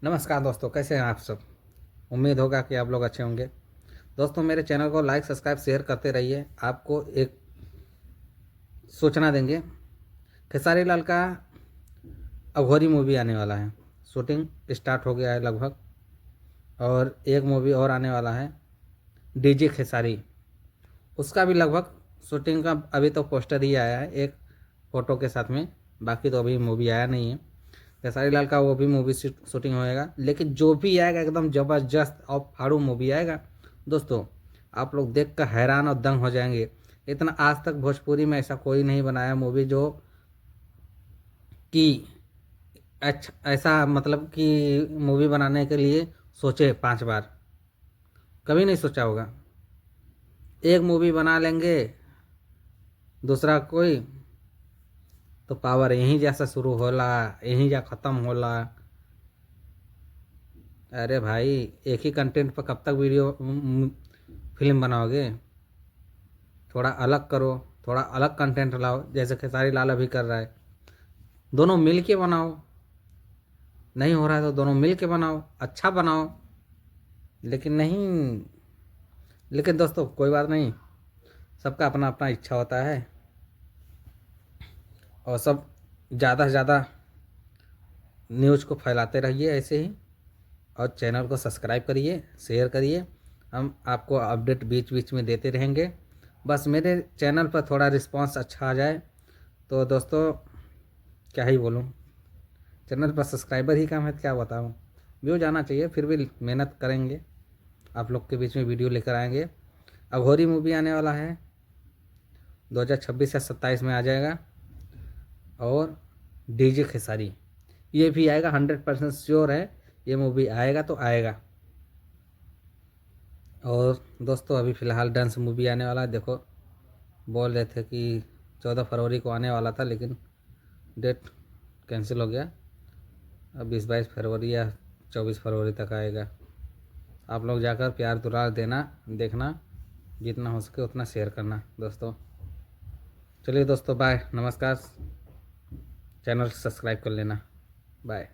नमस्कार दोस्तों, कैसे हैं आप सब। उम्मीद होगा कि आप लोग अच्छे होंगे। दोस्तों, मेरे चैनल को लाइक सब्सक्राइब शेयर करते रहिए। आपको एक सूचना देंगे, खेसारी लाल का अघोरी मूवी आने वाला है। शूटिंग स्टार्ट हो गया है लगभग, और एक मूवी और आने वाला है डीजे खेसारी। उसका भी लगभग शूटिंग का अभी तो पोस्टर ही आया है एक फ़ोटो के साथ में, बाकी तो अभी मूवी आया नहीं है। खेसारी लाल का वो भी मूवी शूटिंग होएगा, लेकिन जो भी आएगा एकदम ज़बरदस्त और फाड़ू मूवी आएगा। दोस्तों, आप लोग देख कर हैरान और दंग हो जाएंगे। इतना आज तक भोजपुरी में ऐसा कोई नहीं बनाया मूवी जो कि अच्छा ऐसा मतलब कि मूवी बनाने के लिए सोचे 5 बार, कभी नहीं सोचा होगा। एक मूवी बना लेंगे, दूसरा कोई तो पावर यहीं जैसा शुरू होला, यहीं जा ख़त्म होला। अरे भाई, एक ही कंटेंट पर कब तक वीडियो फिल्म बनाओगे। थोड़ा अलग करो, थोड़ा अलग कंटेंट लाओ, जैसे खेसारी लाल अभी कर रहा है। दोनों मिल के बनाओ, नहीं हो रहा है तो दोनों मिल के बनाओ, अच्छा बनाओ। लेकिन नहीं, लेकिन दोस्तों कोई बात नहीं, सबका अपना अपना इच्छा होता है। और सब ज़्यादा से ज़्यादा न्यूज़ को फैलाते रहिए ऐसे ही, और चैनल को सब्सक्राइब करिए, शेयर करिए। हम आपको अपडेट बीच बीच में देते रहेंगे। बस मेरे चैनल पर थोड़ा रिस्पांस अच्छा आ जाए तो दोस्तों, क्या ही बोलूँ। चैनल पर सब्सक्राइबर ही कम है तो क्या बताऊँ। व्यूज आना चाहिए, फिर भी मेहनत करेंगे, आप लोग के बीच में वीडियो लेकर आएंगे। अघोरी मूवी आने वाला है 2026 या 27 में आ जाएगा। और डीजे खेसारी ये भी आएगा, 100% श्योर है ये मूवी आएगा तो आएगा। और दोस्तों, अभी फ़िलहाल डांस मूवी आने वाला है। देखो, बोल रहे थे कि 14 फरवरी को आने वाला था, लेकिन डेट कैंसिल हो गया। अब 22 22 फरवरी या 24 फरवरी तक आएगा। आप लोग जाकर प्यार दुलार देना, देखना, जितना हो सके उतना शेयर करना दोस्तों। चलिए दोस्तों, बाय, नमस्कार। चैनल सब्सक्राइब कर लेना। बाय।